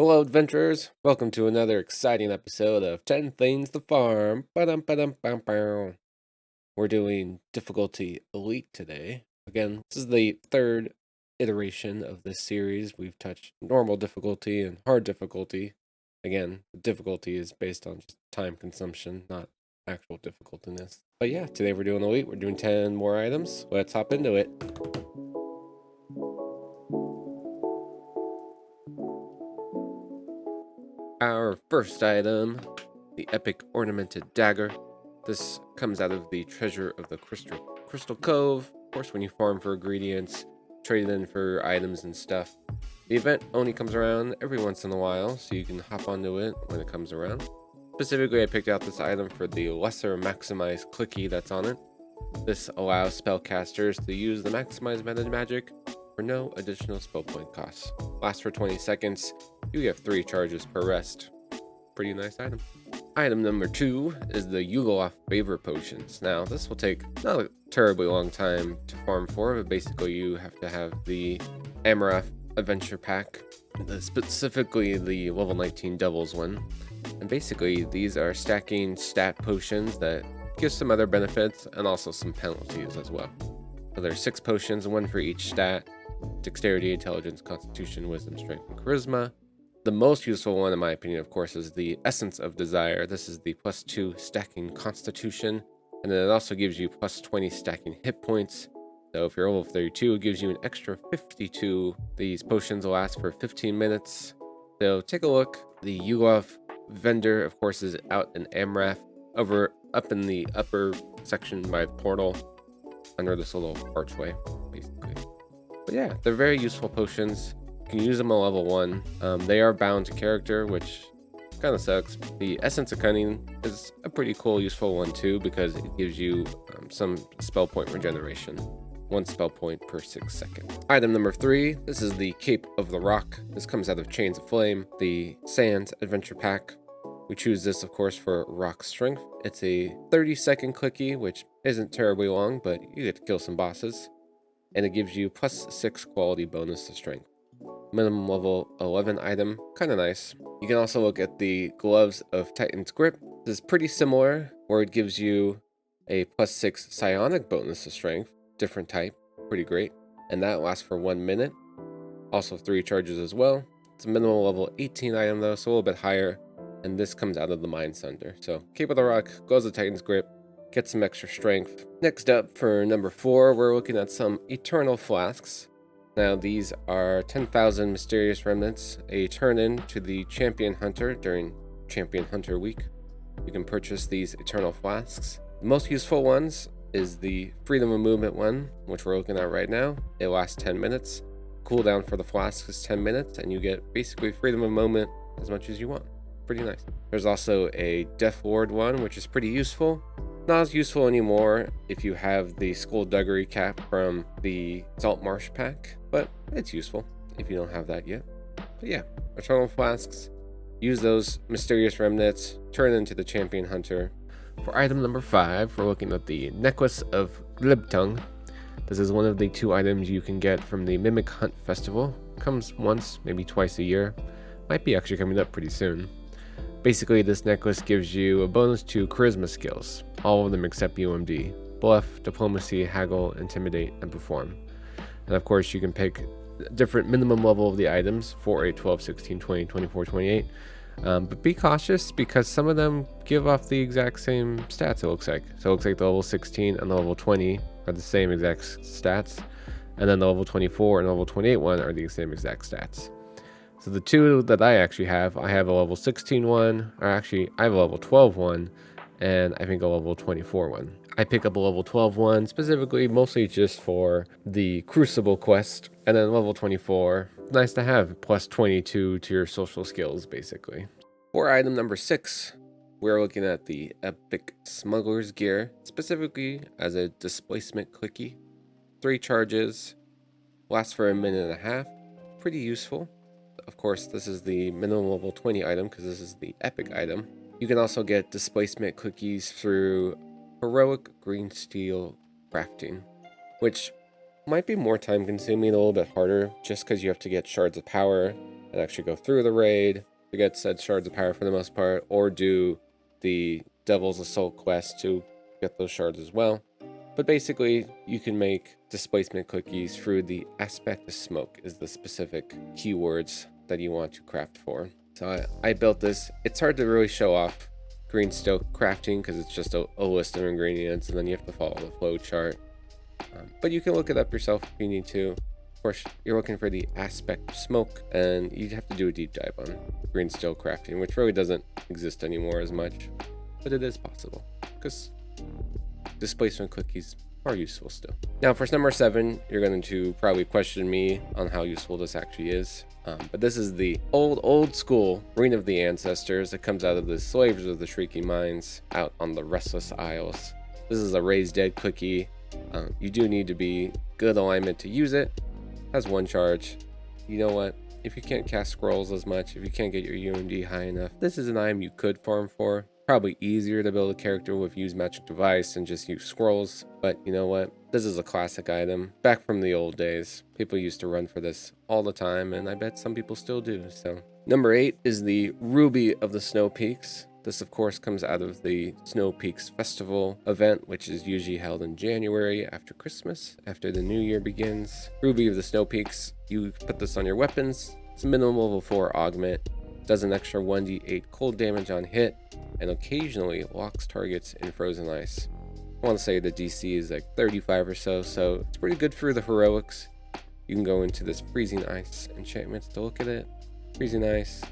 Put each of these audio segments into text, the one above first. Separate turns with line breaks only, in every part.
Hello, adventurers. Welcome to another exciting episode of 10 Things to Farm. Ba-dum-ba-dum-bum-bow. We're doing difficulty elite today. Again, this is the third iteration of this series. We've touched normal difficulty and hard difficulty. Again, the difficulty is based on just time consumption, not actual difficultiness. But yeah, today we're doing elite. We're doing 10 more items. Let's hop into it. Our first item, the epic ornamented dagger. This comes out of the treasure of the Crystal Cove. Of course, when you farm for ingredients, trade it in for items and stuff. The event only comes around every once in a while, so you can hop onto it when it comes around. Specifically, I picked out this item for the lesser maximized clicky that's on it. This allows spellcasters to use the maximized meta magic for no additional spell point costs. Lasts for 20 seconds. You get 3 charges per rest. Pretty nice item. Item number 2 is the Yugoloth Potions. Now, this will take not a terribly long time to farm for, but basically you have to have the Amaranth Adventure Pack, specifically the level 19 Devils one. And basically, these are stacking stat potions that give some other benefits and also some penalties as well. So there's 6 potions, 1 for each stat: Dexterity, Intelligence, Constitution, Wisdom, Strength, and Charisma. The most useful one, in my opinion, of course, is the Essence of Desire. This is the +2 stacking Constitution, and then it also gives you +20 stacking hit points. So if you're level 32, it gives you an extra 52. These potions will last for 15 minutes. So take a look. The Yugoloth vendor, of course, is out in Amrath, up in the upper section by the portal, under this little archway, basically. But yeah, they're very useful potions. You can use them on level 1. They are bound to character, which kind of sucks. The Essence of Cunning is a pretty cool, useful one too, because it gives you some spell point regeneration. 1 spell point per 6 seconds. Item number 3, this is the Cape of the Rock. This comes out of Chains of Flame, the Sands Adventure Pack. We choose this, of course, for Rock Strength. It's a 30-second clicky, which isn't terribly long, but you get to kill some bosses. And it gives you +6 quality bonus to Strength. Minimum level 11 item, kind of nice. You can also look at the Gloves of Titan's Grip. This is pretty similar, where it gives you a +6 psionic bonus to Strength, different type, pretty great. And that lasts for 1 minute. Also 3 charges as well. It's a minimum level 18 item though, so a little bit higher. And this comes out of the Mind Sunder. So Cape of the Rock, Gloves of Titan's Grip, get some extra strength. Next up, for number 4, we're looking at some Eternal Flasks. Now, these are 10,000 Mysterious Remnants, a turn-in to the Champion Hunter during Champion Hunter Week. You can purchase these Eternal Flasks. The most useful ones is the Freedom of Movement one, which we're looking at right now. It lasts 10 minutes. Cooldown for the flask is 10 minutes, and you get basically Freedom of Movement as much as you want. Pretty nice. There's also a Death Lord one, which is pretty useful. Not as useful anymore if you have the Skullduggery cap from the Salt Marsh pack, but it's useful if you don't have that yet. But yeah, Eternal Flasks, use those Mysterious Remnants, turn into the Champion Hunter. For item number 5, we're looking at the Necklace of Glib. This is one of the 2 items you can get from the Mimic Hunt Festival. Comes once, maybe twice a year. Might be actually coming up pretty soon. Basically, this necklace gives you a bonus to charisma skills, all of them except UMD: Bluff, Diplomacy, Haggle, Intimidate, and Perform. And of course, you can pick different minimum level of the items: 4, 8, 12, 16, 20, 24, 28. But be cautious, because some of them give off the exact same stats, it looks like. So it looks like the level 16 and the level 20 are the same exact stats, and then the level 24 and level 28 one are the same exact stats. So the 2 that I actually have, I have a level 16 one, or actually I have a level 12 one, and I think a level 24 one. I pick up a level 12 one specifically, mostly just for the Crucible quest, and then level 24, nice to have, +22 to your social skills, basically. For item number 6, we're looking at the Epic Smuggler's Gear, specifically as a displacement clicky. 3 charges, lasts for 1.5 minutes, pretty useful. Of course, this is the minimum level 20 item, because this is the epic item. You can also get displacement cookies through heroic green steel crafting, which might be more time consuming, a little bit harder, just because you have to get shards of power and actually go through the raid to get said shards of power for the most part, or do the Devil's Assault quest to get those shards as well. But basically, you can make displacement cookies through the aspect of smoke is the specific keywords that you want to craft for. So I built this. It's hard to really show off green steel crafting because it's just a list of ingredients, and then you have to follow the flow chart. But you can look it up yourself if you need to. Of course, you're looking for the aspect of smoke, and you'd have to do a deep dive on green steel crafting, which really doesn't exist anymore as much, but it is possible because displacement cookies are useful still. Now for number 7, you're going to probably question me on how useful this actually is. But this is the old school Ring of the Ancestors that comes out of the Slaves of the Shrieking Mines out on the Restless Isles. This is a raised dead cookie. You do need to be good alignment to use it. Has 1 charge. You know what? If you can't cast scrolls as much, if you can't get your UMD high enough, this is an item you could farm for. Probably easier to build a character with use magic device and just use scrolls, but you know what? This is a classic item. Back from the old days, people used to run for this all the time, and I bet some people still do. So number 8 is the Ruby of the Snowpeaks. This of course comes out of the Snowpeaks Festival event, which is usually held in January after Christmas, after the new year begins. Ruby of the Snowpeaks, you put this on your weapons. It's a minimum level 4 augment, does an extra 1d8 cold damage on hit, and occasionally locks targets in frozen ice. I want to say the DC is like 35 or so it's pretty good for the heroics. You can go into this freezing ice enchantments to look at it. Freezing ice,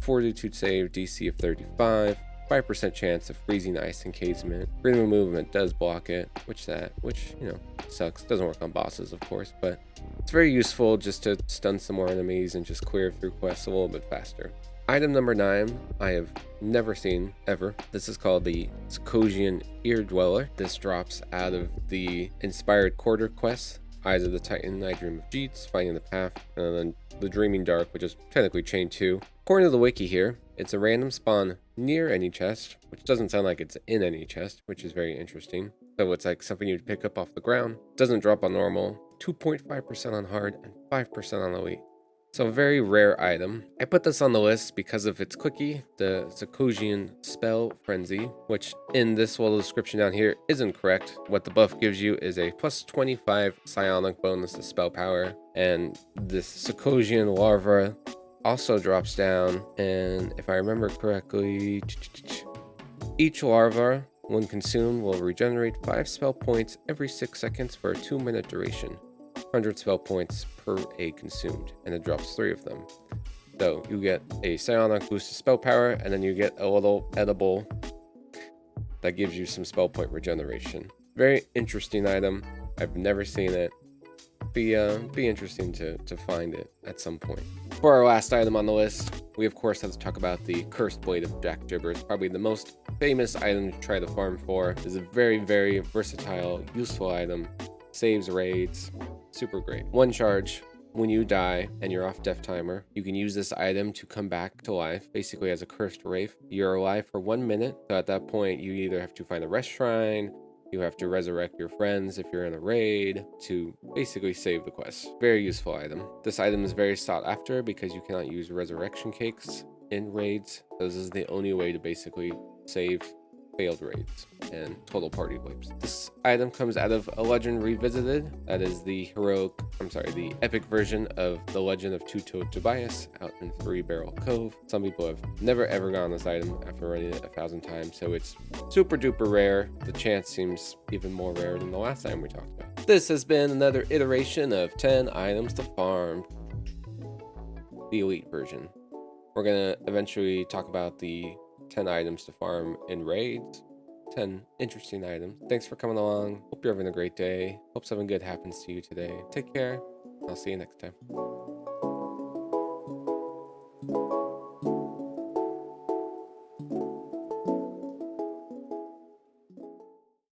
fortitude save, DC of 35, 5% chance of freezing ice encasement. Freedom of movement does block it, which you know sucks. Doesn't work on bosses of course, but it's very useful just to stun some more enemies and just clear through quests a little bit faster. Item number 9, I have never seen ever. This is called the Xachosian Eardweller. This drops out of the Inspired Quarter quest, Eyes of the Titan, I Dream of Jeets, Finding the Path, and then the Dreaming Dark, which is technically chain 2. According to the wiki here, it's a random spawn near any chest, which doesn't sound like it's in any chest, which is very interesting. So it's like something you'd pick up off the ground. Doesn't drop on normal, 2.5% on hard, and 5% on elite. So a very rare item. I put this on the list because of its quickie, the Xachosian Spell Frenzy, which in this little description down here isn't correct. What the buff gives you is a plus 25 psionic bonus to spell power, and this Xachosian larva also drops down, and if I remember correctly, each larva when consumed will regenerate 5 spell points every 6 seconds for a 2-minute duration. 100 spell points per egg consumed, and it drops 3 of them. So you get a psionic boost to spell power, and then you get a little edible that gives you some spell point regeneration. Very interesting item. I've never seen it. Be interesting to find it at some point. For our last item on the list, we of course have to talk about the Cursed Blade of Jack Jibbers. Probably the most famous item to try to farm for. It's a very, very versatile, useful item. Saves raids. Super great. 1 charge. When you die and you're off death timer, you can use this item to come back to life, basically as a cursed wraith. You're alive for 1 minute, so at that point you either have to find a rest shrine, you have to resurrect your friends if you're in a raid, to basically save the quest. Very useful item. This item is very sought after because you cannot use resurrection cakes in raids. This is the only way to basically save failed raids and total party wipes. This item comes out of a Legend Revisited. That is the the epic version of the Legend of Two-Toed Tobias out in 3-Barrel Cove. Some people have never ever gotten this item after running it 1,000 times, so it's super duper rare. The chance seems even more rare than the last time we talked about. This has been another iteration of 10 items to farm, the elite version. We're gonna eventually talk about the 10 items to farm in raids. 10 interesting items. Thanks for coming along. Hope you're having a great day. Hope something good happens to you today. Take care. I'll see you next time.